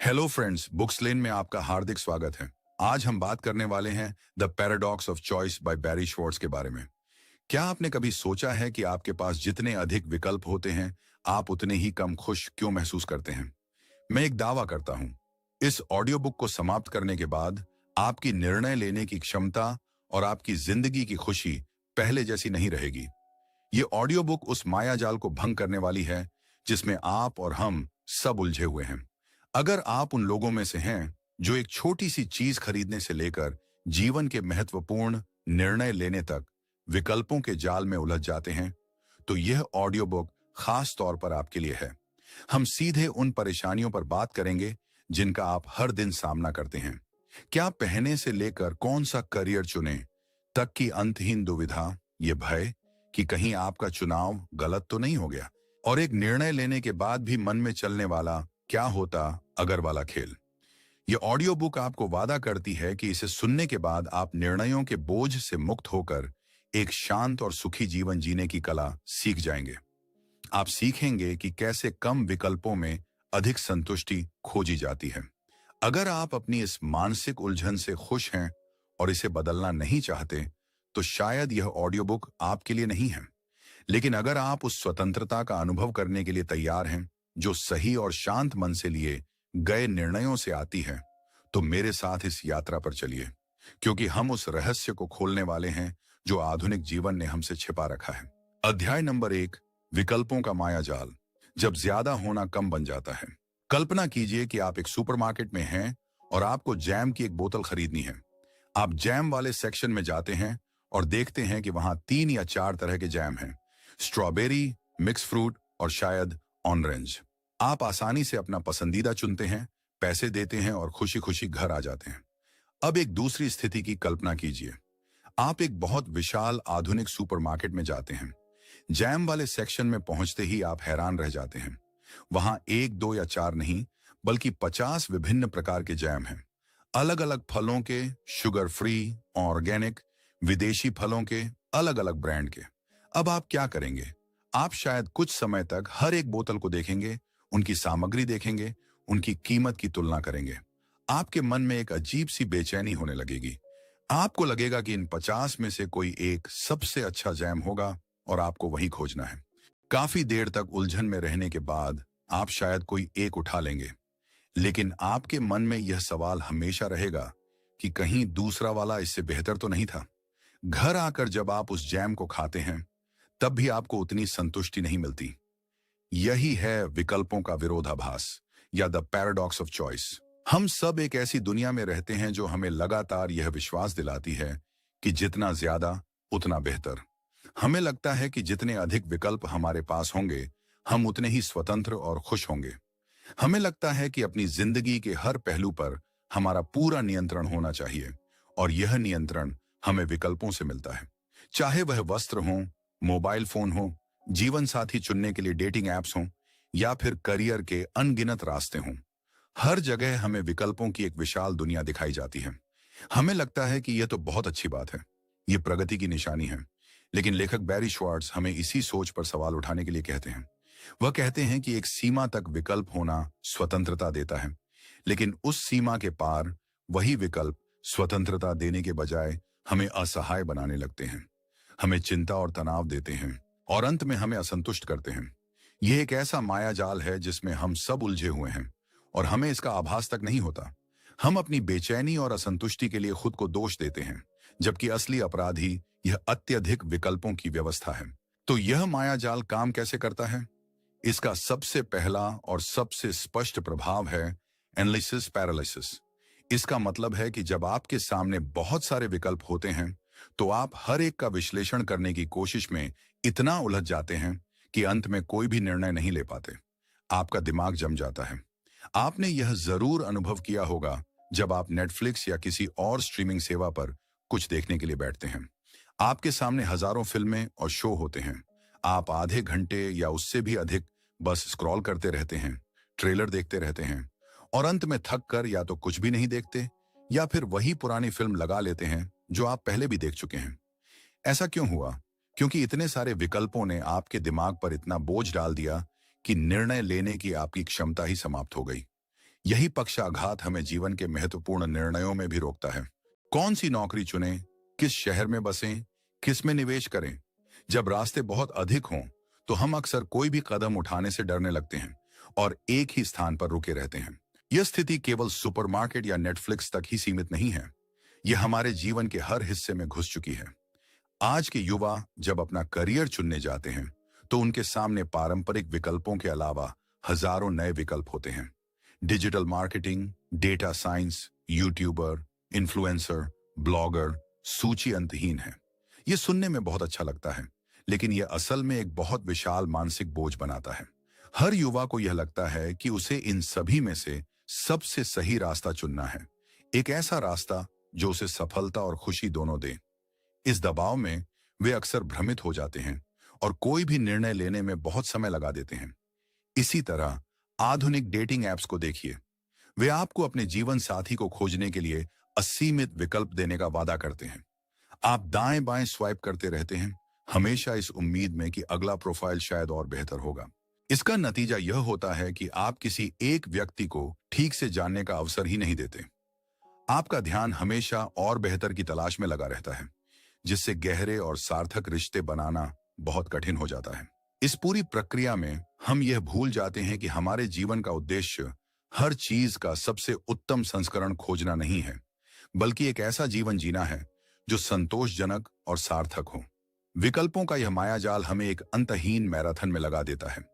Hello friends, books लेन में आपका हार्दिक स्वागत है। आज हम बात करने वाले हैं the paradox of choice by Barry Schwartz के बारे में। क्या आपने कभी सोचा है कि आपके पास जितने अधिक विकल्प होते हैं, आप उतने ही कम खुश क्यों महसूस करते हैं? मैं एक दावा करता हूं, इस ऑडियो बुक को समाप्त करने के बाद आपकी निर्णय लेने की क्षमता और आपकी जिंदगी की खुशी पहले जैसी नहीं रहेगी। ये ऑडियो बुक उस मायाजाल को भंग करने वाली है जिसमें आप और हम सब उलझे हुए हैं। अगर आप उन लोगों में से हैं जो एक छोटी सी चीज खरीदने से लेकर जीवन के महत्वपूर्ण निर्णय लेने तक विकल्पों के जाल में उलझ जाते हैं, तो यह ऑडियो बुक खास तौर पर आपके लिए है। हम सीधे उन परेशानियों पर बात करेंगे जिनका आप हर दिन सामना करते हैं। क्या पहने से लेकर कौन सा करियर चुने तक की अंतहीन दुविधा, ये भय कि कहीं आपका चुनाव गलत तो नहीं हो गया, और एक निर्णय लेने के बाद भी मन में चलने वाला क्या होता अगर वाला खेल। यह ऑडियो बुक आपको वादा करती है कि इसे सुनने के बाद आप निर्णयों के बोझ से मुक्त होकर एक शांत और सुखी जीवन जीने की कला सीख जाएंगे। आप सीखेंगे कि कैसे कम विकल्पों में अधिक संतुष्टि खोजी जाती है। अगर आप अपनी इस मानसिक उलझन से खुश हैं और इसे बदलना नहीं चाहते, तो शायद यह ऑडियो बुक आपके लिए नहीं है। लेकिन अगर आप उस स्वतंत्रता का अनुभव करने के लिए तैयार हैं जो सही और शांत मन से लिए गए निर्णयों से आती है, तो मेरे साथ इस यात्रा पर चलिए, क्योंकि हम उस रहस्य को खोलने वाले हैं जो आधुनिक जीवन ने हमसे छिपा रखा है। अध्याय नंबर 1, विकल्पों का मायाजाल, जब ज्यादा होना कम बन जाता है। कल्पना कीजिए कि आप एक सुपरमार्केट में हैं और आपको जैम की एक बोतल खरीदनी है। आप जैम वाले सेक्शन में जाते हैं और देखते हैं कि वहां 3 या 4 तरह के जैम हैं, स्ट्रॉबेरी, मिक्स फ्रूट और शायद ऑरेंज। आप आसानी से अपना पसंदीदा चुनते हैं, पैसे देते हैं और खुशी खुशी घर आ जाते हैं। अब एक दूसरी स्थिति की कल्पना कीजिए। आप एक बहुत विशाल आधुनिक सुपरमार्केट में जाते हैं। जैम वाले सेक्शन में पहुंचते ही आप हैरान रह जाते हैं। वहां 1, 2 या 4 नहीं, बल्कि 50 विभिन्न प्रकार के जैम हैं। अलग अलग फलों के, शुगर फ्री, ऑर्गेनिक, विदेशी फलों के, अलग अलग ब्रांड के। अब आप क्या करेंगे? आप शायद कुछ समय तक हर एक बोतल को देखेंगे, उनकी सामग्री देखेंगे, उनकी कीमत की तुलना करेंगे। आपके मन में एक अजीब सी बेचैनी होने लगेगी। आपको लगेगा कि इन 50 में से कोई एक सबसे अच्छा जैम होगा और आपको वही खोजना है। काफी देर तक उलझन में रहने के बाद आप शायद कोई एक उठा लेंगे, लेकिन आपके मन में यह सवाल हमेशा रहेगा कि कहीं दूसरा वाला इससे बेहतर तो नहीं था। घर आकर जब आप उस जैम को खाते हैं, तब भी आपको उतनी संतुष्टि नहीं मिलती। यही है विकल्पों का विरोधाभास, या द पैराडॉक्स ऑफ चॉइस। हम सब एक ऐसी दुनिया में रहते हैं जो हमें लगातार यह विश्वास दिलाती है कि जितना ज्यादा उतना बेहतर। हमें लगता है कि जितने अधिक विकल्प हमारे पास होंगे, हम उतने ही स्वतंत्र और खुश होंगे। हमें लगता है कि अपनी जिंदगी के हर पहलू पर हमारा पूरा नियंत्रण होना चाहिए, और यह नियंत्रण हमें विकल्पों से मिलता है। चाहे वह वस्त्र हो, मोबाइल फोन हो, जीवन साथी चुनने के लिए डेटिंग एप्स हों, या फिर करियर के अनगिनत रास्ते हों, हर जगह हमें विकल्पों की एक विशाल दुनिया दिखाई जाती है। हमें लगता है कि यह तो बहुत अच्छी बात है, ये प्रगति की निशानी है। लेकिन लेखक बैरी श्वार्ट्ज हमें इसी सोच पर सवाल उठाने के लिए कहते हैं। वह कहते हैं कि एक सीमा तक विकल्प होना स्वतंत्रता देता है, लेकिन उस सीमा के पार वही विकल्प स्वतंत्रता देने के बजाय हमें असहाय बनाने लगते हैं, हमें चिंता और तनाव देते हैं, और अंत में हमें असंतुष्ट करते हैं। यह एक ऐसा मायाजाल है जिसमें हम सब उलझे हुए हैं, और हमें इसका आभास तक नहीं होता। हम अपनी बेचैनी और असंतुष्टि के लिए खुद को दोष देते हैं, जबकि असली अपराधी यह अत्यधिक विकल्पों की व्यवस्था है। तो यह मायाजाल काम कैसे करता है? इसका सबसे पहला और सबसे स्पष्ट प्रभाव है एनालिसिस पैरालिसिस। इसका मतलब है कि जब आपके सामने बहुत सारे विकल्प होते हैं, तो आप हर एक का विश्लेषण करने की कोशिश में इतना उलझ जाते हैं कि अंत में कोई भी निर्णय नहीं ले पाते। आपका दिमाग जम जाता है। आपने यह जरूर अनुभव किया होगा जब आप नेटफ्लिक्स या किसी और स्ट्रीमिंग सेवा पर कुछ देखने के लिए बैठते हैं। आपके सामने हजारों फिल्में और शो होते हैं। आप आधे घंटे या उससे भी अधिक बस स्क्रॉल करते रहते हैं, ट्रेलर देखते रहते हैं, और अंत में थक कर या तो कुछ भी नहीं देखते, या फिर वही पुरानी फिल्म लगा लेते हैं जो आप पहले भी देख चुके हैं। ऐसा क्यों हुआ? क्योंकि इतने सारे विकल्पों ने आपके दिमाग पर इतना बोझ डाल दिया कि निर्णय लेने की आपकी क्षमता ही समाप्त हो गई। यही पक्षाघात हमें जीवन के महत्वपूर्ण निर्णयों में भी रोकता है। कौन सी नौकरी चुनें, किस शहर में बसें, किस में निवेश करें। जब रास्ते बहुत अधिक हों तो हम अक्सर कोई भी कदम उठाने से डरने लगते हैं और एक ही स्थान पर रुके रहते हैं। यह स्थिति केवल सुपरमार्केट या नेटफ्लिक्स तक ही सीमित नहीं है, यह हमारे जीवन के हर हिस्से में घुस चुकी है। आज के युवा जब अपना करियर चुनने जाते हैं तो उनके सामने पारंपरिक विकल्पों के अलावा हजारों नए विकल्प होते हैं। Digital marketing, data science, YouTuber, influencer, blogger, सूची अंतहीन है। यह सुनने में बहुत अच्छा लगता है, लेकिन यह असल में एक बहुत विशाल मानसिक बोझ बनाता है। हर युवा को यह लगता है कि उसे इन सभी में से सबसे सही रास्ता चुनना है, एक ऐसा रास्ता जो उसे सफलता और खुशी दोनों दे। इस दबाव में वे अक्सर भ्रमित हो जाते हैं और कोई भी निर्णय लेने में बहुत समय लगा देते हैं। इसी तरह आधुनिक डेटिंग ऐप्स को देखिए। वे आपको अपने जीवन साथी को खोजने के लिए असीमित विकल्प देने का वादा करते हैं। आप दाएं बाएं स्वाइप करते रहते हैं, हमेशा इस उम्मीद में कि अगला प्रोफाइल शायद और बेहतर होगा। इसका नतीजा यह होता है कि आप किसी एक व्यक्ति को ठीक से जानने का अवसर ही नहीं देते। आपका ध्यान हमेशा और बेहतर की तलाश में लगा रहता है, जिससे गहरे और सार्थक रिश्ते बनाना बहुत कठिन हो जाता है। इस पूरी प्रक्रिया में हम यह भूल जाते हैं कि हमारे जीवन का उद्देश्य हर चीज का सबसे उत्तम संस्करण खोजना नहीं है, बल्कि एक ऐसा जीवन जीना है जो संतोषजनक और सार्थक हो। विकल्पों का यह मायाजाल हमें एक अंतहीन मैराथन में लगा देता है,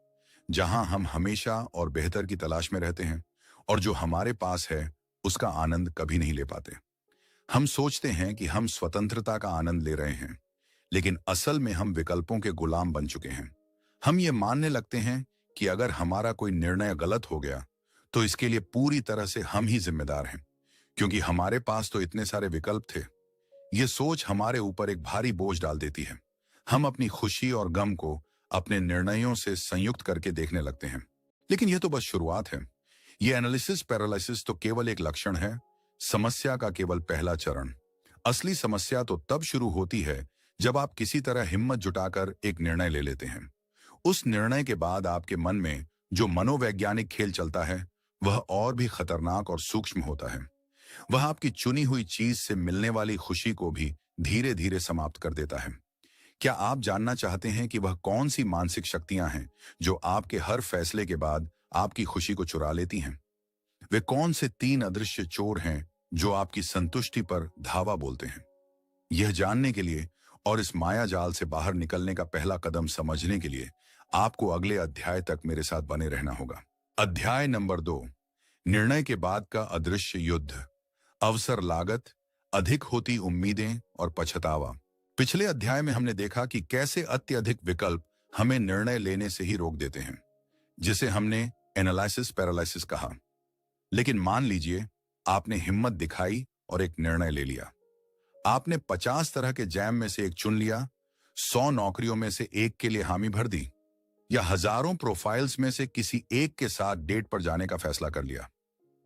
जहां हम हमेशा और बेहतर की तलाश में रहते हैं और जो हमारे पास है उसका आनंद कभी नहीं ले पाते। हम सोचते हैं कि हम स्वतंत्रता का आनंद ले रहे हैं, लेकिन असल में हम विकल्पों के गुलाम बन चुके हैं। हम ये मानने लगते हैं कि अगर हमारा कोई निर्णय गलत हो गया तो इसके लिए पूरी तरह से हम ही जिम्मेदार हैं, क्योंकि हमारे पास तो इतने सारे विकल्प थे। ये सोच हमारे ऊपर एक भारी बोझ डाल देती है। हम अपनी खुशी और गम को अपने निर्णयों से संयुक्त करके देखने लगते हैं। लेकिन यह तो बस शुरुआत है। यह एनालिसिस पैरालिसिस तो केवल एक लक्षण है, समस्या का केवल पहला चरण। असली समस्या तो तब शुरू होती है जब आप किसी तरह हिम्मत जुटाकर एक निर्णय ले लेते हैं। उस निर्णय के बाद आपके मन में जो मनोवैज्ञानिक खेल चलता है वह और भी खतरनाक और सूक्ष्म होता है। वह आपकी चुनी हुई चीज से मिलने वाली खुशी को भी धीरे धीरे समाप्त कर देता है। क्या आप जानना चाहते हैं कि वह कौन सी मानसिक शक्तियां हैं जो आपके हर फैसले के बाद आपकी खुशी को चुरा लेती हैं? वे कौन से 3 अदृश्य चोर हैं जो आपकी संतुष्टि पर धावा बोलते हैं? यह जानने के लिए और इस माया जाल से बाहर निकलने का पहला कदम समझने के लिए आपको अगले अध्याय तक मेरे साथ बने रहना होगा। अध्याय नंबर 2, निर्णय के बाद का अदृश्य युद्ध, अवसर लागत, अधिक होती उम्मीदें और पछतावा। पिछले अध्याय में हमने देखा कि कैसे अत्यधिक विकल्प हमें निर्णय लेने से ही रोक देते हैं, जिसे हमने एनालिसिस पैरालिसिस कहा। लेकिन मान लीजिए आपने हिम्मत दिखाई और एक निर्णय ले लिया। आपने 50 तरह के जैम में से एक चुन लिया, 100 नौकरियों में से एक के लिए हामी भर दी, या हजारों प्रोफाइल्स में से किसी एक के साथ डेट पर जाने का फैसला कर लिया।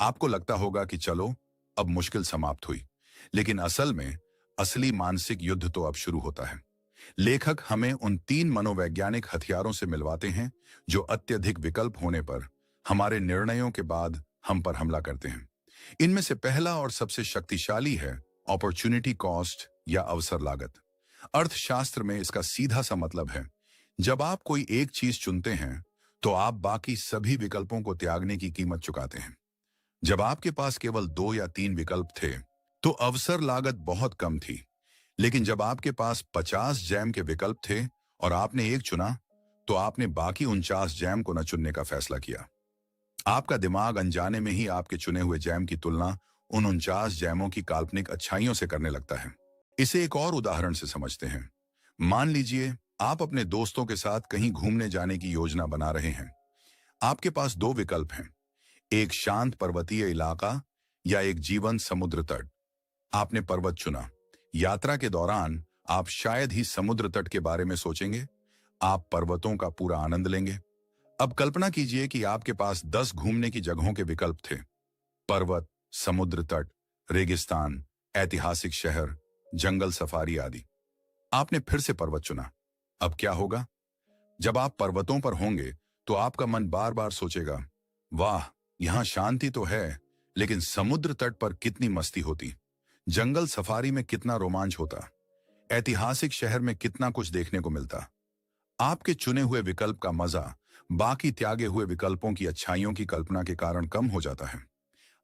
आपको लगता होगा कि चलो अब मुश्किल समाप्त हुई, लेकिन असल में असली मानसिक युद्ध तो अब शुरू होता है। लेखक हमें उन 3 मनोवैज्ञानिक हथियारों से मिलवाते हैं जो अत्यधिक विकल्प होने पर हमारे निर्णयों के बाद हम पर हमला करते हैं। इनमें से पहला और सबसे शक्तिशाली है अपॉर्चुनिटी कॉस्ट या अवसर लागत। अर्थशास्त्र में इसका सीधा सा मतलब है, जब आप कोई एक चीज चुनते हैं तो आप बाकी सभी विकल्पों को त्यागने की कीमत चुकाते हैं। जब आपके पास केवल 2 या 3 विकल्प थे तो अवसर लागत बहुत कम थी, लेकिन जब आपके पास 50 जैम के विकल्प थे और आपने एक चुना तो आपने बाकी 49 जैम को न चुनने का फैसला किया। आपका दिमाग अनजाने में ही आपके चुने हुए जैम की तुलना उन 49 जैमों की काल्पनिक अच्छाइयों से करने लगता है। इसे एक और उदाहरण से समझते हैं। मान लीजिए आप अपने दोस्तों के साथ कहीं घूमने जाने की योजना बना रहे हैं। आपके पास 2 विकल्प हैं, एक शांत पर्वतीय इलाका या एक जीवंत समुद्र तट। आपने पर्वत चुना। यात्रा के दौरान आप शायद ही समुद्र तट के बारे में सोचेंगे, आप पर्वतों का पूरा आनंद लेंगे। अब कल्पना कीजिए कि आपके पास 10 घूमने की जगहों के विकल्प थे, पर्वत, समुद्र तट, रेगिस्तान, ऐतिहासिक शहर, जंगल सफारी आदि। आपने फिर से पर्वत चुना। अब क्या होगा? जब आप पर्वतों पर होंगे तो आपका मन बार बार सोचेगा, वाह यहाँ शांति तो है, लेकिन समुद्र तट पर कितनी मस्ती होती, जंगल सफारी में कितना रोमांच होता, ऐतिहासिक शहर में कितना कुछ देखने को मिलता। आपके चुने हुए विकल्प का मजा बाकी त्यागे हुए विकल्पों की अच्छाइयों की कल्पना के कारण कम हो जाता है।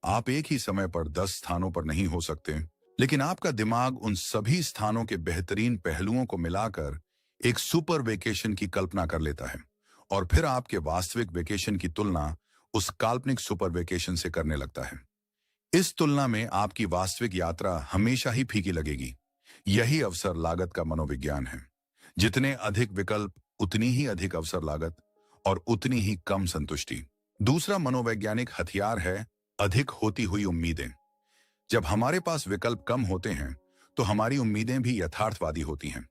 आप एक ही समय पर 10 स्थानों पर नहीं हो सकते, लेकिन आपका दिमाग उन सभी स्थानों के बेहतरीन पहलुओं को मिलाकर एक सुपर वेकेशन की कल्पना कर लेता है और फिर आपके वास्तविक वेकेशन की तुलना उस काल्पनिक सुपर वेकेशन से करने लगता है। इस तुलना में आपकी वास्तविक यात्रा हमेशा ही फीकी लगेगी। यही अवसर लागत का मनोविज्ञान है। जितने अधिक विकल्प, उतनी ही अधिक अवसर लागत और उतनी ही कम संतुष्टि। दूसरा मनोवैज्ञानिक हथियार है अधिक होती हुई उम्मीदें। जब हमारे पास विकल्प कम होते हैं, तो हमारी उम्मीदें भी यथार्थवादी होती हैं।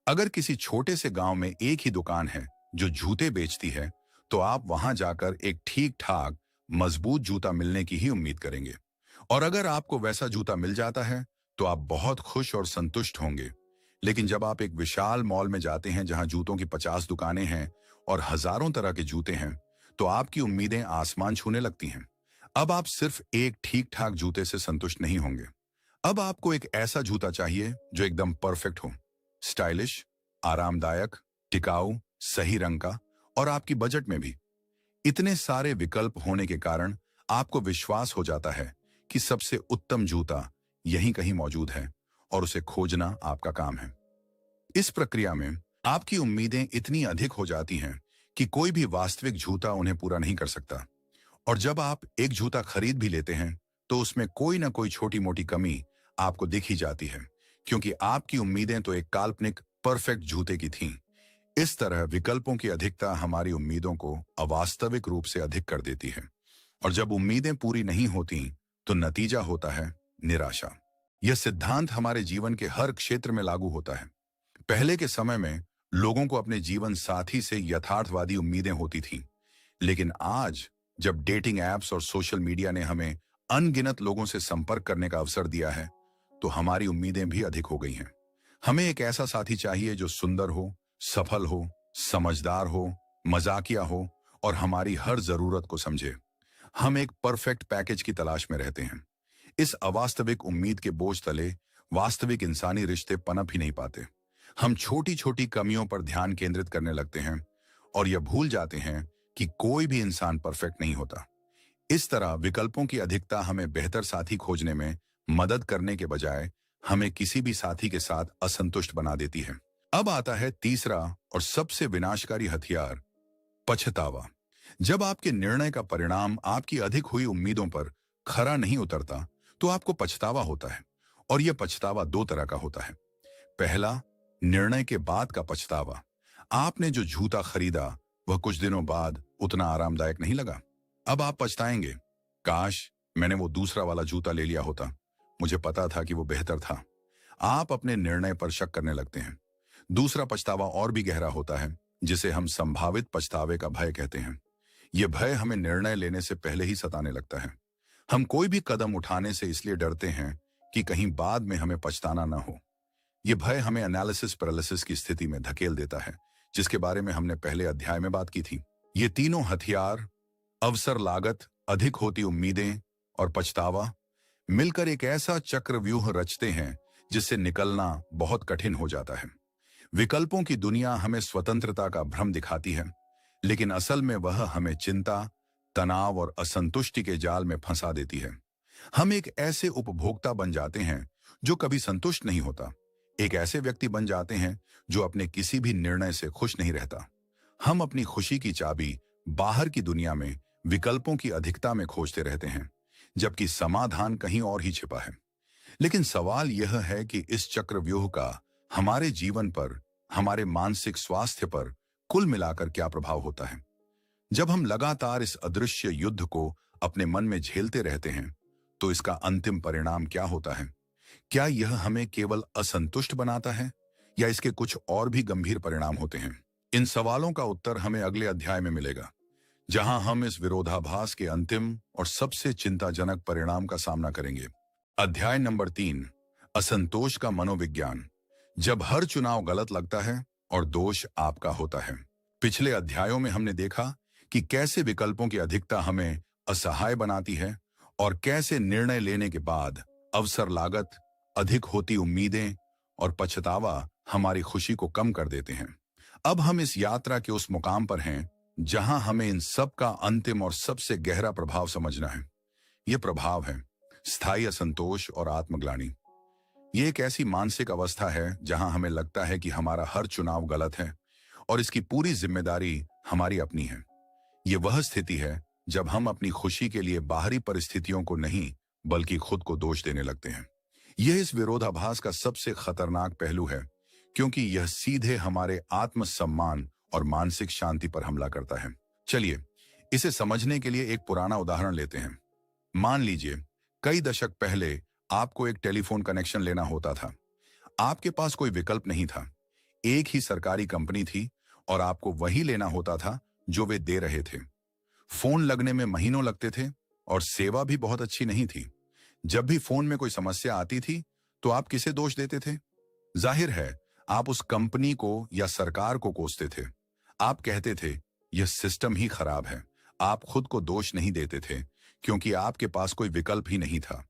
अगर किसी छोटे से गांव में एक ही दुकान है जो जूते बेचती है, तो आप वहां जाकर एक ठीक ठाक मजबूत जूता मिलने की ही उम्मीद करेंगे। और अगर आपको वैसा जूता मिल जाता है, तो आप बहुत खुश और संतुष्ट होंगे। लेकिन जब आप एक विशाल मॉल में जाते हैं जहां जूतों की 50 दुकानें हैं और हजारों तरह के जूते हैं, तो आपकी उम्मीदें आसमान छूने लगती हैं। अब आप सिर्फ एक ठीक ठाक जूते से संतुष्ट नहीं होंगे। अब आपको एक ऐसा जूता चाहिए जो एकदम परफेक्ट हो, स्टाइलिश, आरामदायक, टिकाऊ, सही रंग का और आपकी बजट में भी। इतने सारे विकल्प होने के कारण आपको विश्वास हो जाता है कि सबसे उत्तम जूता यहीं कहीं मौजूद है और उसे खोजना आपका काम है। इस प्रक्रिया में आपकी उम्मीदें इतनी अधिक हो जाती हैं कि कोई भी वास्तविक जूता उन्हें पूरा नहीं कर सकता। और जब आप एक जूता खरीद भी लेते हैं, तो उसमें कोई ना कोई छोटी मोटी कमी आपको दिख ही जाती है, क्योंकि आपकी उम्मीदें तो एक काल्पनिक परफेक्ट जूते की थीं। इस तरह विकल्पों की अधिकता हमारी उम्मीदों को अवास्तविक रूप से अधिक कर देती है। और जब उम्मीदें पूरी नहीं होती, तो नतीजा होता है निराशा। यह सिद्धांत हमारे जीवन के हर क्षेत्र में लागू होता है। पहले के समय में लोगों को अपने जीवन साथी से यथार्थवादी उम्मीदें होती थीं, लेकिन आज जब डेटिंग एप्स और सोशल मीडिया ने हमें अनगिनत लोगों से संपर्क करने का अवसर दिया है, तो हमारी उम्मीदें भी अधिक हो गई हैं। हमें एक ऐसा साथी चाहिए जो सुंदर हो, सफल हो, समझदार हो, मजाकिया हो और हमारी हर जरूरत को समझे। हम एक परफेक्ट पैकेज की तलाश में रहते हैं। इस अवास्तविक उम्मीद के बोझ तले वास्तविक इंसानी रिश्ते पनप ही नहीं पाते। हम छोटी छोटी कमियों पर ध्यान केंद्रित करने लगते हैं और यह भूल जाते हैं कि कोई भी इंसान परफेक्ट नहीं होता। इस तरह विकल्पों की अधिकता हमें बेहतर साथी खोजने में मदद करने के बजाय हमें किसी भी साथी के साथ असंतुष्ट बना देती है। अब आता है तीसरा और सबसे विनाशकारी हथियार, पछतावा। जब आपके निर्णय का परिणाम आपकी अधिक हुई उम्मीदों पर खरा नहीं उतरता, तो आपको पछतावा होता है। और यह पछतावा दो तरह का होता है। पहला, निर्णय के बाद का पछतावा। आपने जो जूता खरीदा वह कुछ दिनों बाद उतना आरामदायक नहीं लगा। अब आप पछताएंगे, काश मैंने वो दूसरा वाला जूता ले लिया होता, मुझे पता था कि वो बेहतर था। आप अपने निर्णय पर शक करने लगते हैं। दूसरा पछतावा और भी गहरा होता है, जिसे हम संभावित पछतावे का भय कहते हैं। यह भय हमें निर्णय लेने से पहले ही सताने लगता है। हम कोई भी कदम उठाने से इसलिए डरते हैं कि कहीं बाद में हमें पछताना न हो। यह भय हमें एनालिसिस पैरालिसिस की स्थिति में धकेल देता है, जिसके बारे में हमने पहले अध्याय में बात की थी। ये तीनों हथियार, अवसर लागत, अधिक होती उम्मीदें और पछतावा, मिलकर एक ऐसा चक्रव्यूह रचते हैं जिससे निकलना बहुत कठिन हो जाता है। विकल्पों की दुनिया हमें स्वतंत्रता का भ्रम दिखाती है, लेकिन असल में वह हमें चिंता, तनाव और असंतुष्टि के जाल में फंसा देती है। हम एक ऐसे उपभोक्ता बन जाते हैं जो कभी संतुष्ट नहीं होता। एक ऐसे व्यक्ति बन जाते हैं जो अपने किसी भी निर्णय से खुश नहीं रहता। हम अपनी खुशी की चाबी बाहर की दुनिया में विकल्पों की अधिकता में खोजते रहते हैं, जबकि समाधान कहीं और ही छिपा है। लेकिन सवाल यह है कि इस चक्रव्यूह का हमारे जीवन पर, हमारे मानसिक स्वास्थ्य पर कुल मिलाकर क्या प्रभाव होता है। जब हम लगातार इस अदृश्य युद्ध को अपने मन में झेलते रहते हैं, तो इसका अंतिम परिणाम क्या होता है? क्या यह हमें केवल असंतुष्ट बनाता है या इसके कुछ और भी गंभीर परिणाम होते हैं? इन सवालों का उत्तर हमें अगले अध्याय में मिलेगा, जहां हम इस विरोधाभास के अंतिम और सबसे चिंताजनक परिणाम का सामना करेंगे। अध्याय नंबर 3, असंतोष का मनोविज्ञान। जब हर चुनाव गलत लगता है और दोष आपका होता है। पिछले अध्यायों में हमने देखा कि कैसे विकल्पों की अधिकता हमें असहाय बनाती है और कैसे निर्णय लेने के बाद अवसर लागत, अधिक होती उम्मीदें और पछतावा हमारी खुशी को कम कर देते हैं। अब हम इस यात्रा के उस मुकाम पर हैं जहां हमें इन सब का अंतिम और सबसे गहरा प्रभाव समझना है। यह प्रभाव है स्थायी असंतोष और आत्मग्लानि। ये एक ऐसी मानसिक अवस्था है जहां हमें लगता है कि हमारा हर चुनाव गलत है और इसकी पूरी जिम्मेदारी हमारी अपनी है। ये वह स्थिति है जब हम अपनी खुशी के लिए बाहरी परिस्थितियों को नहीं बल्कि खुद को दोष देने लगते हैं। यह इस विरोधाभास का सबसे खतरनाक पहलू है क्योंकि यह सीधे हमारे आत्मसम्मान और मानसिक शांति पर हमला करता है। चलिए इसे समझने के लिए एक पुराना उदाहरण लेते हैं। मान लीजिए कई दशक पहले आपको एक टेलीफोन कनेक्शन लेना होता था। आपके पास कोई विकल्प नहीं था। एक ही सरकारी कंपनी थी और आपको वही लेना होता था जो वे दे रहे थे। फोन लगने में महीनों लगते थे और सेवा भी बहुत अच्छी नहीं थी। जब भी फोन में कोई समस्या आती थी तो आप किसे दोष देते थे? जाहिर है आप उस कंपनी को या सरकार को कोसते थे। आप कहते थे यह सिस्टम ही खराब है। आप खुद को दोष नहीं देते थे क्योंकि आपके पास कोई विकल्प ही नहीं था।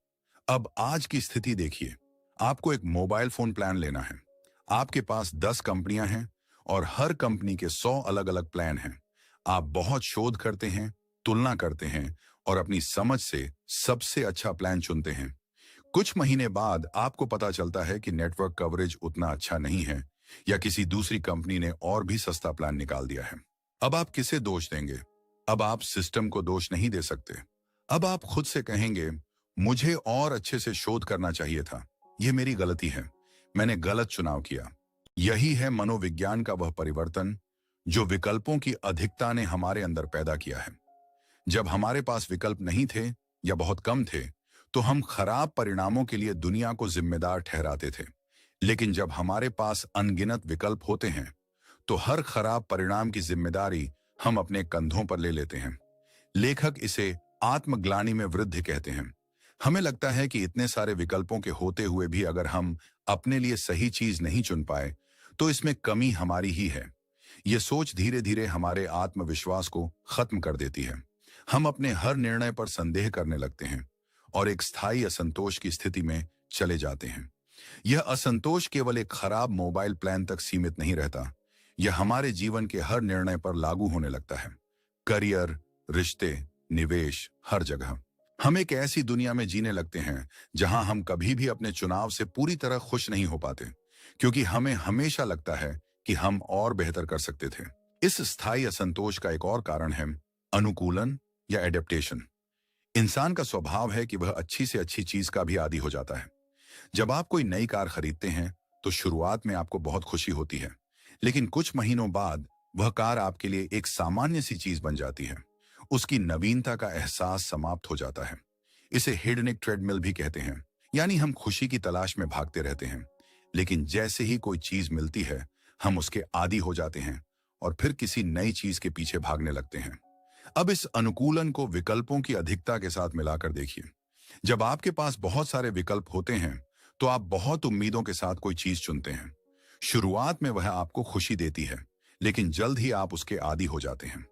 अब आज की स्थिति देखिए। आपको एक मोबाइल फोन प्लान लेना है। आपके पास 10 कंपनियां हैं और हर कंपनी के 100 अलग अलग प्लान हैं। आप बहुत शोध करते हैं, तुलना करते हैं और अपनी समझ से सबसे अच्छा प्लान चुनते हैं। कुछ महीने बाद आपको पता चलता है कि नेटवर्क कवरेज उतना अच्छा नहीं है या किसी दूसरी कंपनी ने और भी सस्ता प्लान निकाल दिया है। अब आप किसे दोष देंगे? अब आप सिस्टम को दोष नहीं दे सकते। अब आप खुद से कहेंगे मुझे और अच्छे से शोध करना चाहिए था। यह मेरी गलती है। मैंने गलत चुनाव किया। यही है मनोविज्ञान का वह परिवर्तन जो विकल्पों की अधिकता ने हमारे अंदर पैदा किया है। जब हमारे पास विकल्प नहीं थे या बहुत कम थे तो हम खराब परिणामों के लिए दुनिया को जिम्मेदार ठहराते थे। लेकिन जब हमारे पास अनगिनत विकल्प होते हैं तो हर खराब परिणाम की जिम्मेदारी हम अपने कंधों पर ले लेते हैं। लेखक इसे आत्मग्लानि में वृद्धि कहते हैं। हमें लगता है कि इतने सारे विकल्पों के होते हुए भी अगर हम अपने लिए सही चीज नहीं चुन पाए तो इसमें कमी हमारी ही है। यह सोच धीरे धीरे हमारे आत्मविश्वास को खत्म कर देती है। हम अपने हर निर्णय पर संदेह करने लगते हैं और एक स्थायी असंतोष की स्थिति में चले जाते हैं। यह असंतोष केवल एक खराब मोबाइल प्लान तक सीमित नहीं रहता। यह हमारे जीवन के हर निर्णय पर लागू होने लगता है। करियर, रिश्ते, निवेश, हर जगह। हम एक ऐसी दुनिया में जीने लगते हैं जहां हम कभी भी अपने चुनाव से पूरी तरह खुश नहीं हो पाते क्योंकि हमें हमेशा लगता है कि हम और बेहतर कर सकते थे। इस स्थायी असंतोष का एक और कारण है अनुकूलन या एडेप्टेशन। इंसान का स्वभाव है कि वह अच्छी से अच्छी चीज का भी आदी हो जाता है। जब आप कोई नई कार खरीदते हैं तो शुरुआत में आपको बहुत खुशी होती है, लेकिन कुछ महीनों बाद वह कार आपके लिए एक सामान्य सी चीज बन जाती है। उसकी नवीनता का एहसास समाप्त हो जाता है। इसे हेडनिक ट्रेडमिल भी कहते हैं, यानी हम खुशी की तलाश में भागते रहते हैं, लेकिन जैसे ही कोई चीज मिलती है हम उसके आदी हो जाते हैं और फिर किसी नई चीज के पीछे भागने लगते हैं। अब इस अनुकूलन को विकल्पों की अधिकता के साथ मिलाकर देखिए। जब आपके पास बहुत सारे विकल्प होते हैं तो आप बहुत उम्मीदों के साथ कोई चीज चुनते हैं। शुरुआत में वह आपको खुशी देती है, लेकिन जल्द ही आप उसके आदी हो जाते हैं।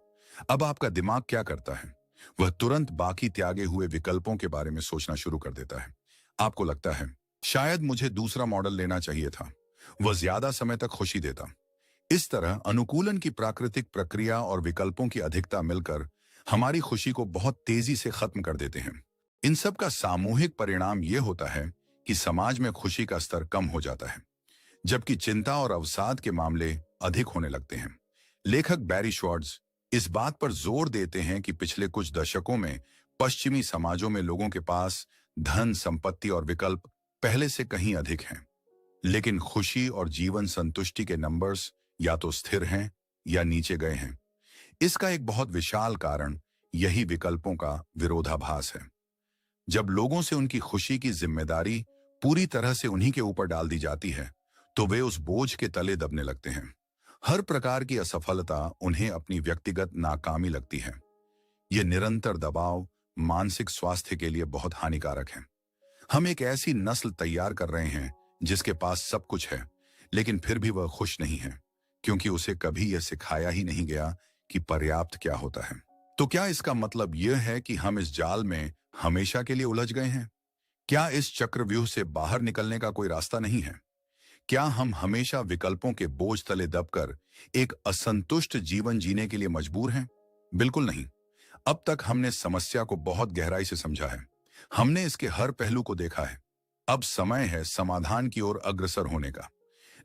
अब आपका दिमाग क्या करता है? वह तुरंत बाकी त्यागे हुए विकल्पों के बारे में सोचना शुरू कर देता है। आपको लगता है शायद मुझे दूसरा मॉडल लेना चाहिए था, वह ज्यादा समय तक खुशी देता। इस तरह अनुकूलन की प्राकृतिक प्रक्रिया और विकल्पों की अधिकता मिलकर हमारी खुशी को बहुत तेजी से खत्म कर देते हैं। इन सब का सामूहिक परिणाम यह होता है कि समाज में खुशी का स्तर कम हो जाता है, जबकि चिंता और अवसाद के मामले अधिक होने लगते हैं। लेखक बैरी श्वार्ट्ज इस बात पर जोर देते हैं कि पिछले कुछ दशकों में पश्चिमी समाजों में लोगों के पास धन, संपत्ति और विकल्प पहले से कहीं अधिक हैं, लेकिन खुशी और जीवन संतुष्टि के नंबर्स या तो स्थिर हैं या नीचे गए हैं। इसका एक बहुत विशाल कारण यही विकल्पों का विरोधाभास है। जब लोगों से उनकी खुशी की जिम्मेदारी पूरी तरह से उन्हीं के ऊपर डाल दी जाती है तो वे उस बोझ के तले दबने लगते हैं। हर प्रकार की असफलता उन्हें अपनी व्यक्तिगत नाकामी लगती है। यह निरंतर दबाव मानसिक स्वास्थ्य के लिए बहुत हानिकारक है। हम एक ऐसी नस्ल तैयार कर रहे हैं जिसके पास सब कुछ है, लेकिन फिर भी वह खुश नहीं है, क्योंकि उसे कभी यह सिखाया ही नहीं गया कि पर्याप्त क्या होता है। तो क्या इसका मतलब यह है कि हम इस जाल में हमेशा के लिए उलझ गए हैं? क्या इस चक्रव्यूह से बाहर निकलने का कोई रास्ता नहीं है? क्या हम हमेशा विकल्पों के बोझ तले दबकर एक असंतुष्ट जीवन जीने के लिए मजबूर हैं? बिल्कुल नहीं। अब तक हमने समस्या को बहुत गहराई से समझा है। हमने इसके हर पहलू को देखा है। अब समय है समाधान की ओर अग्रसर होने का।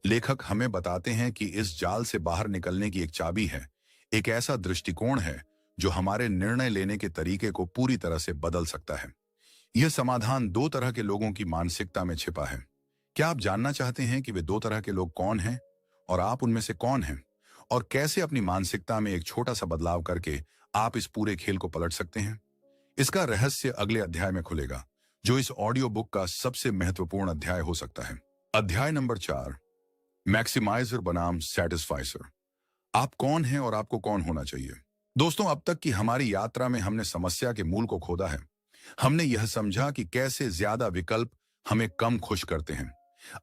लेखक हमें बताते हैं कि इस जाल से बाहर निकलने की एक चाबी है, एक ऐसा दृष्टिकोण है जो हमारे निर्णय लेने के तरीके को पूरी तरह से बदल सकता है। यह समाधान दो तरह के लोगों की मानसिकता में छिपा है। क्या आप जानना चाहते हैं कि वे दो तरह के लोग कौन हैं और आप उनमें से कौन हैं, और कैसे अपनी मानसिकता में एक छोटा सा बदलाव करके आप इस पूरे खेल को पलट सकते हैं? इसका रहस्य अगले अध्याय में खुलेगा, जो इस ऑडियो बुक का सबसे महत्वपूर्ण अध्याय हो सकता है। अध्याय नंबर 4, मैक्सिमाइजर बनाम सैटिस्फाइसर। आप कौन हैं और आपको कौन होना चाहिए? दोस्तों, अब तक की हमारी यात्रा में हमने समस्या के मूल को खोदा है। हमने यह समझा कि कैसे ज्यादा विकल्प हमें कम खुश करते हैं।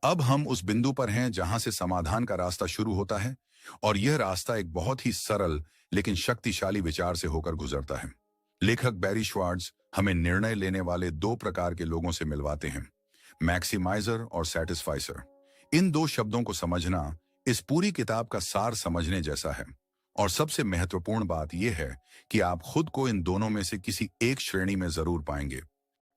अब हम उस बिंदु पर हैं जहां से समाधान का रास्ता शुरू होता है, और यह रास्ता एक बहुत ही सरल लेकिन शक्तिशाली विचार से होकर गुजरता है। लेखक बैरी श्वार्ट्ज हमें निर्णय लेने वाले दो प्रकार के लोगों से मिलवाते हैं, मैक्सिमाइजर और सैटिस्फाइसर। इन दो शब्दों को समझना इस पूरी किताब का सार समझने जैसा है। और सबसे महत्वपूर्ण बात यह है कि आप खुद को इन दोनों में से किसी एक श्रेणी में जरूर पाएंगे।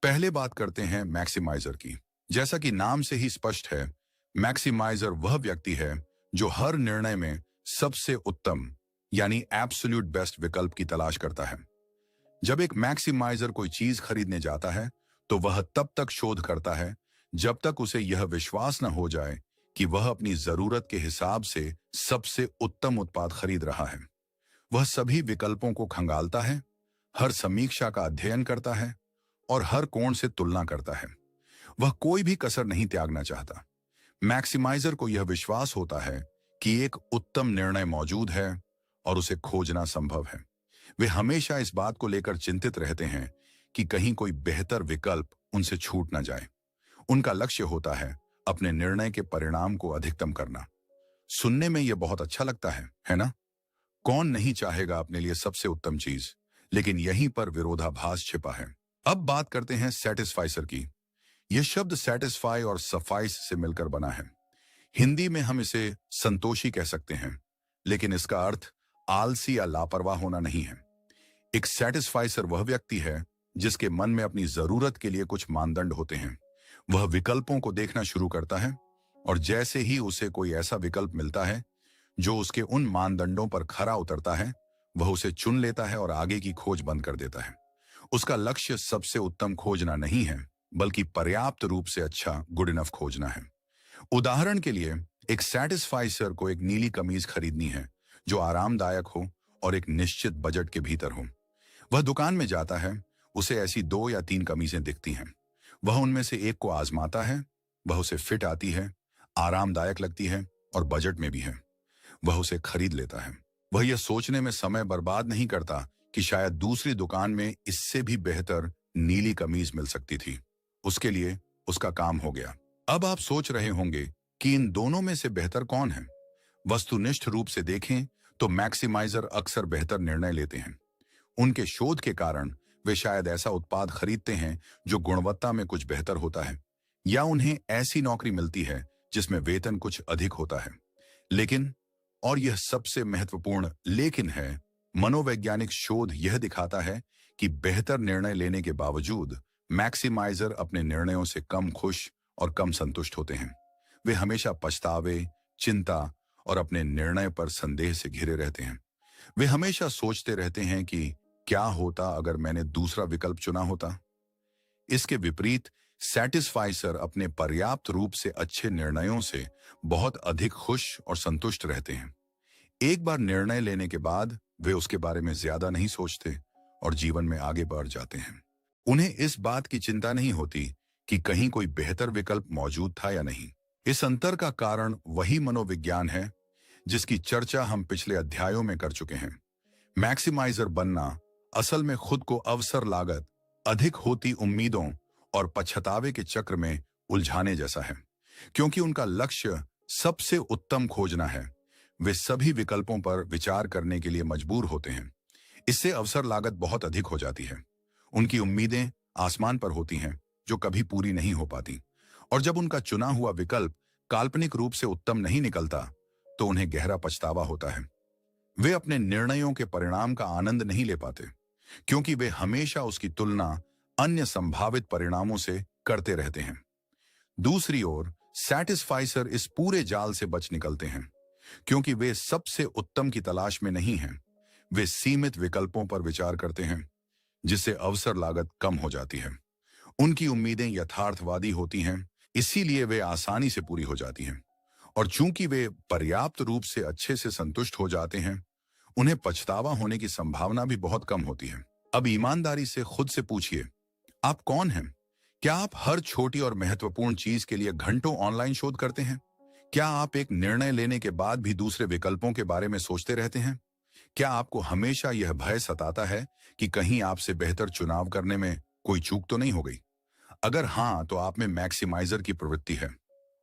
पहले बात करते हैं मैक्सिमाइजर की। जैसा कि नाम से ही स्पष्ट है, मैक्सिमाइजर वह व्यक्ति है जो हर निर्णय में सबसे उत्तम यानी एब्सोल्यूट बेस्ट विकल्प की तलाश करता है। जब एक मैक्सिमाइजर कोई चीज खरीदने जाता है तो वह तब तक शोध करता है जब तक उसे यह विश्वास न हो जाए कि वह अपनी जरूरत के हिसाब से सबसे उत्तम उत्पाद खरीद रहा है। वह सभी विकल्पों को खंगालता है, हर समीक्षा का अध्ययन करता है और हर कोण से तुलना करता है। वह कोई भी कसर नहीं त्यागना चाहता। मैक्सिमाइजर को यह विश्वास होता है कि एक उत्तम निर्णय मौजूद है और उसे खोजना संभव है। वे हमेशा इस बात को लेकर चिंतित रहते हैं कि कहीं कोई बेहतर विकल्प उनसे छूट न जाए। उनका लक्ष्य होता है अपने निर्णय के परिणाम को अधिकतम करना। सुनने में यह बहुत अच्छा लगता है ना? कौन नहीं चाहेगा अपने लिए सबसे उत्तम चीज? लेकिन यहीं पर विरोधाभास छिपा है। अब बात करते हैं सैटिस्फाइसर की। यह शब्द सैटिस्फाई और सफाइस से मिलकर बना है। हिंदी में हम इसे संतोषी कह सकते हैं, लेकिन इसका अर्थ आलसी या लापरवाह होना नहीं है। एक सैटिस्फाइसर वह व्यक्ति है जिसके मन में अपनी जरूरत के लिए कुछ मानदंड होते हैं। वह विकल्पों को देखना शुरू करता है और जैसे ही उसे कोई ऐसा विकल्प मिलता है जो उसके उन मानदंडों पर खरा उतरता है, वह उसे चुन लेता है और आगे की खोज बंद कर देता है। उसका लक्ष्य सबसे उत्तम खोजना नहीं है, बल्कि पर्याप्त रूप से अच्छा, गुड इनफ खोजना है। उदाहरण के लिए, एक सैटिस्फाइसर को एक नीली कमीज खरीदनी है जो आरामदायक हो और एक निश्चित बजट के भीतर हो। वह दुकान में जाता है, उसे ऐसी 2 या 3 कमीजें दिखती हैं। वह उनमें से एक को आजमाता है, वह उसे फिट आती है, आरामदायक लगती है और बजट में भी है। वह उसे खरीद लेता है। वह यह सोचने में समय बर्बाद नहीं करता कि शायद दूसरी दुकान में इससे भी बेहतर नीली कमीज मिल सकती थी। उसके लिए उसका काम हो गया। अब आप सोच रहे होंगे कि इन दोनों में से बेहतर कौन है? वस्तुनिष्ठ रूप से देखें तो मैक्सिमाइजर अक्सर बेहतर निर्णय लेते हैं। उनके शोध के कारण वे शायद ऐसा उत्पाद खरीदते हैं जो गुणवत्ता में कुछ बेहतर होता है, या उन्हें ऐसी नौकरी मिलती है जिसमें वेतन कुछ अधिक होता है। लेकिन, और यह सबसे महत्वपूर्ण लेकिन है, मनोवैज्ञानिक शोध यह दिखाता है कि बेहतर निर्णय लेने के बावजूद मैक्सिमाइजर अपने निर्णयों से कम खुश और कम संतुष्ट होते हैं। वे हमेशा पछतावे, चिंता और अपने निर्णय पर संदेह से घिरे रहते हैं। वे हमेशा सोचते रहते हैं कि क्या होता अगर मैंने दूसरा विकल्प चुना होता। इसके विपरीत सैटिस्फाइसर अपने पर्याप्त रूप से अच्छे निर्णयों से बहुत अधिक खुश और संतुष्ट रहते हैं। एक बार निर्णय लेने के बाद वे उसके बारे में ज्यादा नहीं सोचते और जीवन में आगे बढ़ जाते हैं। उन्हें इस बात की चिंता नहीं होती कि कहीं कोई बेहतर विकल्प मौजूद था या नहीं। इस अंतर का कारण वही मनोविज्ञान है जिसकी चर्चा हम पिछले अध्यायों में कर चुके हैं। मैक्सिमाइजर बनना असल में खुद को अवसर लागत, अधिक होती उम्मीदों और पछतावे के चक्र में उलझाने जैसा है। क्योंकि उनका लक्ष्य सबसे उत्तम खोजना है, वे सभी विकल्पों पर विचार करने के लिए मजबूर होते हैं। इससे अवसर लागत बहुत अधिक हो जाती है। उनकी उम्मीदें आसमान पर होती हैं, जो कभी पूरी नहीं हो पाती। और जब उनका चुना हुआ विकल्प काल्पनिक रूप से उत्तम नहीं निकलता, तो उन्हें गहरा पछतावा होता है। वे अपने निर्णयों के परिणाम का आनंद नहीं ले पाते, क्योंकि वे हमेशा उसकी तुलना अन्य संभावित परिणामों से करते रहते हैं। दूसरी ओर सैटिस्फाइसर इस पूरे जाल से बच निकलते हैं, क्योंकि वे सबसे उत्तम की तलाश में नहीं हैं। वे सीमित विकल्पों पर विचार करते हैं, जिससे अवसर लागत कम हो जाती है। उनकी उम्मीदें यथार्थवादी होती हैं, इसीलिए वे आसानी से पूरी हो जाती हैं। और चूंकि वे पर्याप्त रूप से अच्छे से संतुष्ट हो जाते हैं, उन्हें पछतावा होने की संभावना भी बहुत कम होती है। अब ईमानदारी से खुद से पूछिए, आप कौन हैं? क्या आप हर छोटी और महत्वपूर्ण चीज के लिए घंटों ऑनलाइन शोध करते हैं? क्या आप एक निर्णय लेने के बाद भी दूसरे विकल्पों के बारे में सोचते रहते हैं? क्या आपको हमेशा यह भय सताता है कि कहीं आपसे बेहतर चुनाव करने में कोई चूक तो नहीं हो गई? अगर हाँ, तो आप में मैक्सिमाइजर की प्रवृत्ति है।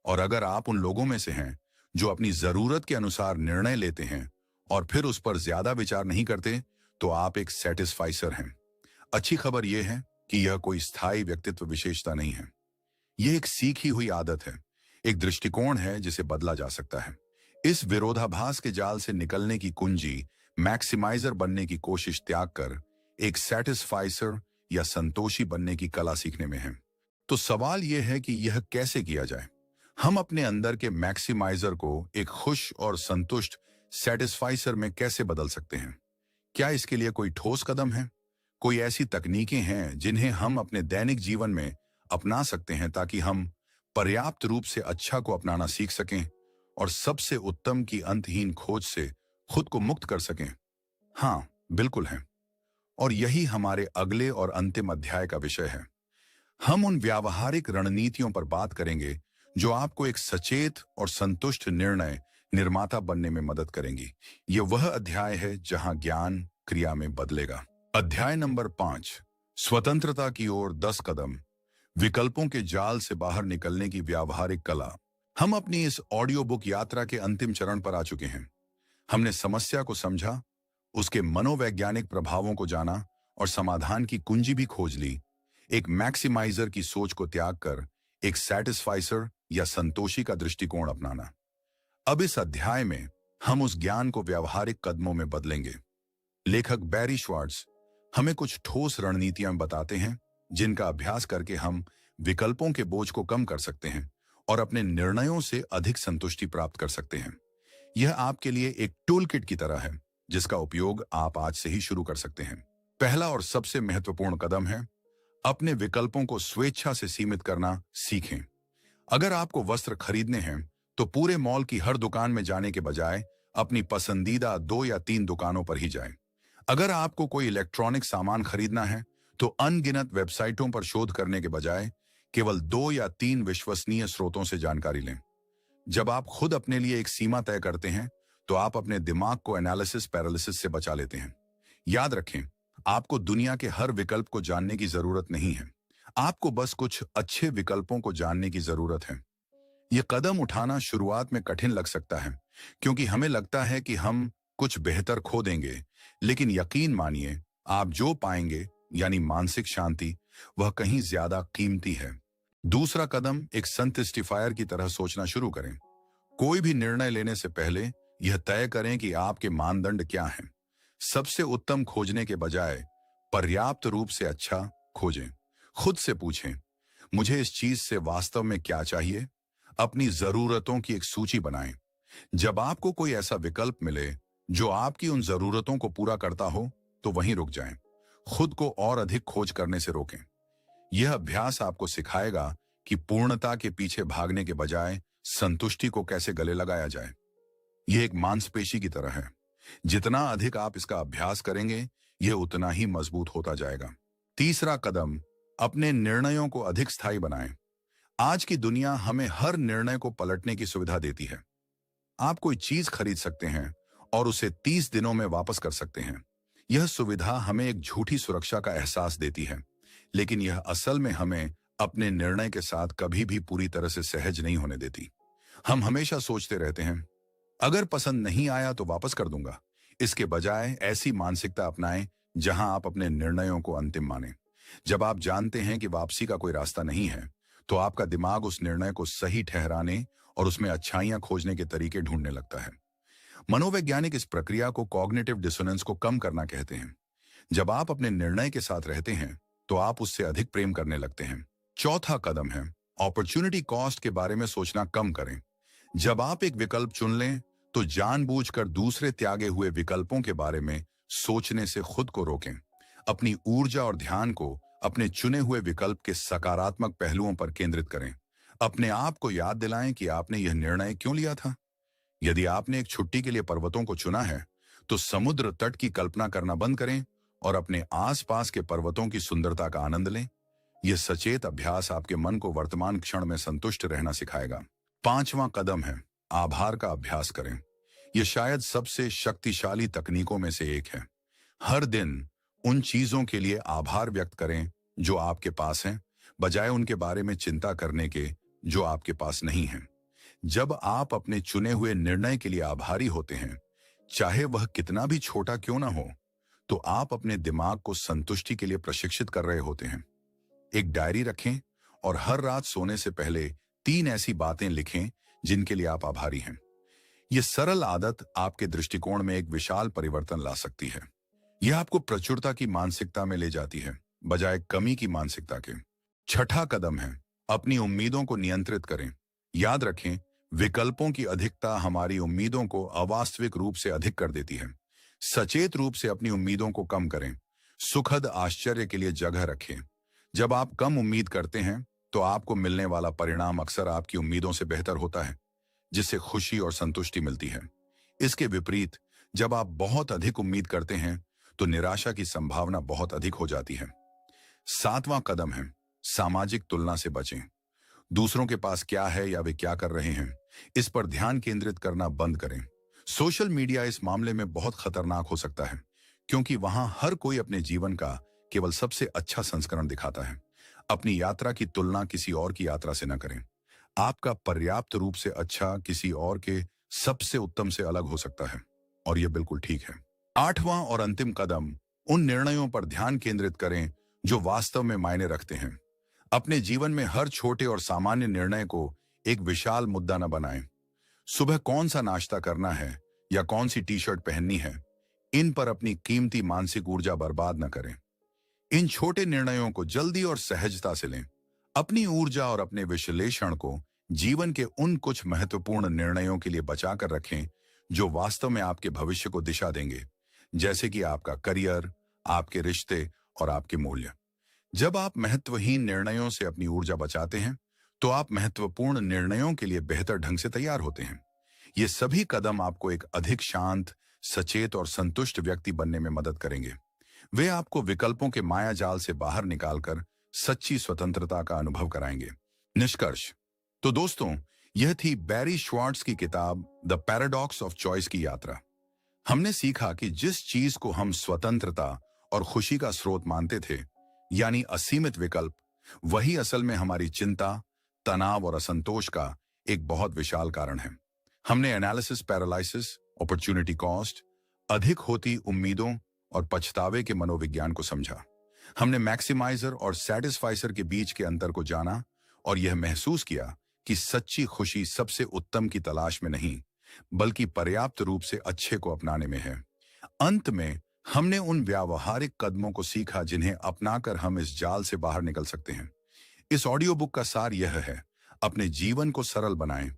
और अगर आप उन लोगों में से हैं जो अपनी जरूरत के अनुसार निर्णय लेते हैं और फिर उस पर ज्यादा विचार नहीं करते, तो आप एक सेटिस्फाइसर हैं। अच्छी खबर यह है कि यह कोई स्थायी व्यक्तित्व विशेषता नहीं है। यह एक सीखी हुई आदत है, एक दृष्टिकोण है जिसे बदला जा सकता है। इस विरोधाभास के जाल से निकलने की कुंजी मैक्सिमाइजर बनने की कोशिश त्याग कर एक सेटिस्फाइसर या संतोषी बनने की कला सीखने में है। तो सवाल यह है कि यह कैसे किया जाए? हम अपने अंदर के मैक्सिमाइजर को एक खुश और संतुष्ट सेटिस्फाइसर में कैसे बदल सकते हैं? क्या इसके लिए कोई ठोस कदम है? कोई ऐसी तकनीकें हैं जिन्हें हम अपने दैनिक जीवन में अपना सकते हैं, ताकि हम पर्याप्त रूप से अच्छा को अपनाना सीख सकें और सबसे उत्तम की अंतहीन खोज से खुद को मुक्त कर सकें? हाँ, बिल्कुल है। और यही हमारे अगले और अंतिम अध्याय का विषय है। हम उन व्यावहारिक रणनीतियों पर बात करेंगे जो आपको एक सचेत और संतुष्ट निर्णय निर्माता बनने में मदद करेंगी। यह वह अध्याय है जहां ज्ञान क्रिया में बदलेगा। अध्याय नंबर 5, स्वतंत्रता की ओर 10 कदम, विकल्पों के जाल से बाहर निकलने की व्यावहारिक कला। हम अपनी इस ऑडियो बुक यात्रा के अंतिम चरण पर आ चुके हैं। हमने समस्या को समझा, उसके मनोवैज्ञानिक प्रभावों को जाना और समाधान की कुंजी भी खोज ली। एक मैक्सिमाइजर की सोच को त्याग कर एक सैटिस्फाइसर या संतोषी का दृष्टिकोण अपनाना। अब इस अध्याय में हम उस ज्ञान को व्यावहारिक कदमों में बदलेंगे। लेखक बैरी श्वार्ट्ज हमें कुछ ठोस रणनीतियां बताते हैं, जिनका अभ्यास करके हम विकल्पों के बोझ को कम कर सकते हैं और अपने निर्णयों से अधिक संतुष्टि प्राप्त कर सकते हैं। यह आपके लिए एक टूल किट की तरह है, जिसका उपयोग आप आज से ही शुरू कर सकते हैं। पहला और सबसे महत्वपूर्ण कदम है, अपने विकल्पों को स्वेच्छा से सीमित करना सीखें। अगर आपको वस्त्र खरीदने हैं, तो पूरे मॉल की हर दुकान में जाने के बजाय अपनी पसंदीदा 2 या 3 दुकानों पर ही जाएं। अगर आपको कोई इलेक्ट्रॉनिक सामान खरीदना है, तो अनगिनत वेबसाइटों पर शोध करने के बजाय केवल 2 या 3 विश्वसनीय स्रोतों से जानकारी लें। जब आप खुद अपने लिए एक सीमा तय करते हैं, तो आप अपने दिमाग को एनालिसिस पैरालिसिस से बचा लेते हैं। याद रखें, आपको दुनिया के हर विकल्प को जानने की जरूरत नहीं है। आपको बस कुछ अच्छे विकल्पों को जानने की जरूरत है। यह कदम उठाना शुरुआत में कठिन लग सकता है, क्योंकि हमें लगता है कि हम कुछ बेहतर खो देंगे, लेकिन यकीन मानिए, आप जो पाएंगे, यानी मानसिक शांति, वह कहीं ज्यादा कीमती है। दूसरा कदम, एक संतुष्टिफायर की तरह सोचना शुरू करें। कोई भी निर्णय लेने से पहले यह तय करें कि आपके मानदंड क्या हैं। सबसे उत्तम खोजने के बजाय पर्याप्त रूप से अच्छा खोजें। खुद से पूछें, मुझे इस चीज से वास्तव में क्या चाहिए? अपनी जरूरतों की एक सूची बनाएं। जब आपको कोई ऐसा विकल्प मिले जो आपकी उन जरूरतों को पूरा करता हो, तो वहीं रुक जाएं। खुद को और अधिक खोज करने से रोकें। यह अभ्यास आपको सिखाएगा कि पूर्णता के पीछे भागने के बजाय संतुष्टि को कैसे गले लगाया जाए। यह एक मांसपेशी की तरह है। जितना अधिक आप इसका अभ्यास करेंगे, यह उतना ही मजबूत होता जाएगा। तीसरा कदम, अपने निर्णयों को अधिक स्थायी बनाएं। आज की दुनिया हमें हर निर्णय को पलटने की सुविधा देती है। आप कोई चीज खरीद सकते हैं और उसे 30 दिनों में वापस कर सकते हैं। यह सुविधा हमें एक झूठी सुरक्षा का एहसास देती है, लेकिन यह असल में हमें अपने निर्णय के साथ कभी भी पूरी तरह से सहज नहीं होने देती। हम हमेशा सोचते रहते हैं, अगर पसंद नहीं आया तो वापस कर दूंगा। इसके बजाय ऐसी मानसिकता अपनाएं जहां आप अपने निर्णयों को अंतिम मानें। जब आप जानते हैं कि वापसी का कोई रास्ता नहीं है, तो आपका दिमाग उस निर्णय को सही ठहराने और उसमें अच्छाइयां खोजने के तरीके ढूंढने लगता है। मनोवैज्ञानिक इस प्रक्रिया को कॉग्निटिव डिसोनेंस को कम करना कहते हैं। जब आप अपने निर्णय के साथ रहते हैं, तो आप उससे अधिक प्रेम करने लगते हैं। चौथा कदम है अपॉर्चुनिटी कॉस्ट के बारे में सोचना कम करें। जब आप एक विकल्प चुन लें, तो जानबूझकर दूसरे त्यागे हुए विकल्पों के बारे में सोचने से खुद को रोकें। अपनी ऊर्जा और ध्यान को अपने चुने हुए विकल्प के सकारात्मक पहलुओं पर केंद्रित करें। अपने आप को याद दिलाएं कि आपने यह निर्णय क्यों लिया था। यदि आपने एक छुट्टी के लिए पर्वतों को चुना है, तो समुद्र तट की कल्पना करना बंद करें और अपने आसपास के पर्वतों की सुंदरता का आनंद लें। यह सचेत अभ्यास आपके मन को वर्तमान क्षण में संतुष्ट रहना सिखाएगा। पांचवां कदम है आभार का अभ्यास करें। यह शायद सबसे शक्तिशाली तकनीकों में से एक है। हर दिन उन चीजों के लिए आभार व्यक्त करें जो आपके पास हैं, बजाय उनके बारे में चिंता करने के जो आपके पास नहीं हैं। जब आप अपने चुने हुए निर्णय के लिए आभारी होते हैं, चाहे वह कितना भी छोटा क्यों ना हो, तो आप अपने दिमाग को संतुष्टि के लिए प्रशिक्षित कर रहे होते हैं। एक डायरी रखें और हर रात सोने से पहले 3 ऐसी बातें लिखें जिनके लिए आप आभारी हैं। यह सरल आदत आपके दृष्टिकोण में एक विशाल परिवर्तन ला सकती है। यह आपको प्रचुरता की मानसिकता में ले जाती है, बजाय कमी की मानसिकता के। छठा कदम है अपनी उम्मीदों को नियंत्रित करें। याद रखें, विकल्पों की अधिकता हमारी उम्मीदों को अवास्तविक रूप से अधिक कर देती है। सचेत रूप से अपनी उम्मीदों को कम करें। सुखद आश्चर्य के लिए जगह रखें। जब आप कम उम्मीद करते हैं, तो आपको मिलने वाला परिणाम अक्सर आपकी उम्मीदों से बेहतर होता है, जिससे खुशी और संतुष्टि मिलती है। इसके विपरीत, जब आप बहुत अधिक उम्मीद करते हैं, तो निराशा की संभावना बहुत अधिक हो जाती है। सातवां कदम है सामाजिक तुलना से बचें। दूसरों के पास क्या है या वे क्या कर रहे हैं, इस पर ध्यान केंद्रित करना बंद करें। सोशल मीडिया इस मामले में बहुत खतरनाक हो सकता है, क्योंकि वहां हर कोई अपने जीवन का केवल सबसे अच्छा संस्करण दिखाता है। अपनी यात्रा की तुलना किसी और की यात्रा से न करें। आपका पर्याप्त रूप से अच्छा किसी और के सबसे उत्तम से अलग हो सकता है, और यह बिल्कुल ठीक है। आठवां और अंतिम कदम, उन निर्णयों पर ध्यान केंद्रित करें जो वास्तव में मायने रखते हैं। अपने जीवन में हर छोटे और सामान्य निर्णय को एक विशाल मुद्दा न बनाएं। सुबह कौन सा नाश्ता करना है या कौन सी टी-शर्ट पहननी है, इन पर अपनी कीमती मानसिक ऊर्जा बर्बाद न करें। इन छोटे निर्णयों को जल्दी और सहजता से लें। अपनी ऊर्जा और अपने विश्लेषण को जीवन के उन कुछ महत्वपूर्ण निर्णयों के लिए बचाकर रखें जो वास्तव में आपके भविष्य को दिशा देंगे, जैसे कि आपका करियर, आपके रिश्ते और आपके मूल्य। जब आप महत्वहीन निर्णयों से अपनी ऊर्जा बचाते हैं, तो आप महत्वपूर्ण निर्णयों के लिए बेहतर ढंग से तैयार होते हैं। ये सभी कदम आपको एक अधिक शांत, सचेत और संतुष्ट व्यक्ति बनने में मदद करेंगे। वे आपको विकल्पों के माया जाल से बाहर निकालकर सच्ची स्वतंत्रता का अनुभव कराएंगे। निष्कर्ष। तो दोस्तों, यह थी बैरी श्वार्ट्ज की किताब द पैराडॉक्स ऑफ चॉइस की यात्रा। हमने सीखा कि जिस चीज को हम स्वतंत्रता और खुशी का स्रोत मानते थे, यानी असीमित विकल्प, वही असल में हमारी चिंता, तनाव और असंतोष का एक बहुत विशाल कारण है। हमने एनालिसिस पैरालिसिस, अपॉर्चुनिटी कॉस्ट, अधिक होती उम्मीदों और पछतावे के मनोविज्ञान को समझा। हमने मैक्सिमाइजर और सैटिस्फाइसर के बीच के अंतर को जाना और यह महसूस किया कि सच्ची खुशी सबसे उत्तम की तलाश में नहीं, बल्कि पर्याप्त रूप से अच्छे को अपनाने में है। अंत में हमने उन व्यावहारिक कदमों को सीखा जिन्हें अपनाकर हम इस जाल से बाहर निकल सकते हैं। इस ऑडियो बुक का सार यह है: अपने जीवन को सरल बनाएं,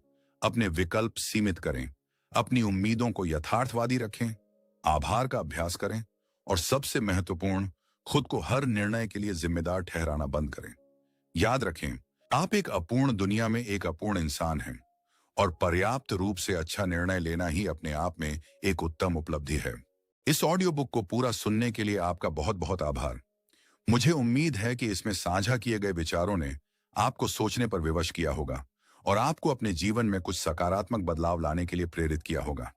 अपने विकल्प सीमित करें, अपनी उम्मीदों को यथार्थवादी रखें, आभार का अभ्यास करें और सबसे महत्वपूर्ण, खुद को हर निर्णय के लिए जिम्मेदार ठहराना बंद करें। याद रखें, आप एक अपूर्ण दुनिया में एक अपूर्ण इंसान हैं और पर्याप्त रूप से अच्छा निर्णय लेना ही अपने आप में एक उत्तम उपलब्धि है। इस ऑडियो बुक को पूरा सुनने के लिए आपका बहुत बहुत आभार। मुझे उम्मीद है कि इसमें साझा किए गए विचारों ने आपको सोचने पर विवश किया होगा और आपको अपने जीवन में कुछ सकारात्मक बदलाव लाने के लिए प्रेरित किया होगा।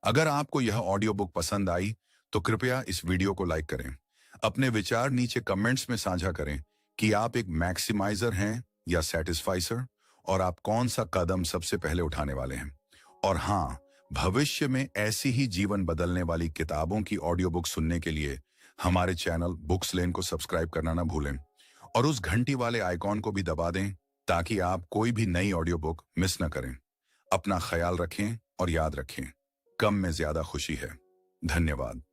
अगर आपको यह ऑडियो बुक पसंद आई, तो कृपया इस वीडियो को लाइक करें। अपने विचार नीचे कमेंट्स में साझा करें कि आप एक मैक्सिमाइजर हैं या सैटिस्फाइसर, और आप कौन सा कदम सबसे पहले उठाने वाले हैं। और हाँ, भविष्य में ऐसी ही जीवन बदलने वाली किताबों की ऑडियो बुक सुनने के लिए हमारे चैनल बुक्स लेन को सब्सक्राइब करना ना भूलें और उस घंटी वाले आइकॉन को भी दबा दें ताकि आप कोई भी नई ऑडियो बुक मिस न करें। अपना ख्याल रखें और याद रखें, कम में ज्यादा खुशी है। धन्यवाद।